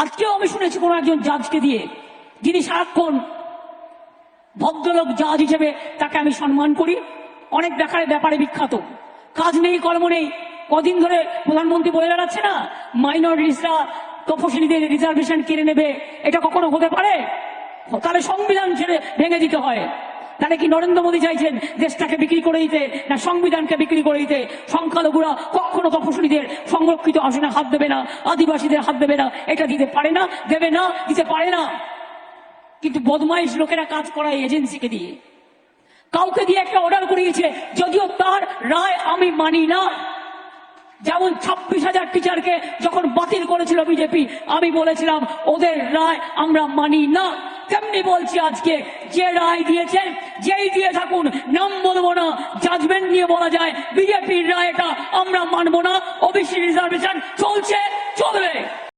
আজকেও আমি শুনেছি কোনো একজন জাজকে দিয়ে, যিনি সারাক্ষণ ভদ্রলোক জাজ হিসেবে তাকে আমি সম্মান করি, অনেক ব্যাপারে বিখ্যাত, কাজ নেই কর্ম নেই। কদিন ধরে প্রধানমন্ত্রী বলে বেড়াচ্ছে না, মাইনরিটিসরা তফসিলিদের রিজার্ভেশন কেড়ে নেবে, এটা কখনো হতে পারে? তাহলে সংবিধান ছেড়ে ভেঙে দিতে হয়। তাহলে কি নরেন্দ্র মোদী চাইছেন দেশটাকে বিক্রি করে দিতে, না সংবিধানকে বিক্রি করে দিতে? সংখ্যালঘুরা কখনো তফসিলিদের সংরক্ষিত আসনে হাত দেবে না, আদিবাসীদের হাত দেবে না, এটা দিতে পারে না, দেবে না, দিতে পারে না। কিন্তু বদমাইশ লোকেরা কাজ করায় এজেন্সিকে দিয়ে, কাউকে দিয়ে একটা অর্ডার করিয়েছে, যদিও তার রায় আমি মানি না। যেমন 26,000 টিচারকে যখন বাতিল করেছিল বিজেপি, আমি বলেছিলাম ওদের রায় আমরা মানি না। তেমনি বলছি আজকে, যে রায় দিয়েছেন যেই দিয়ে থাকুন, নাম বলবো না, জাজমেন্ট নিয়ে বলা যায় বিজেপির রায়টা আমরা মানবো না। ওবিসি রিজার্ভেশন চলছে, চলবে।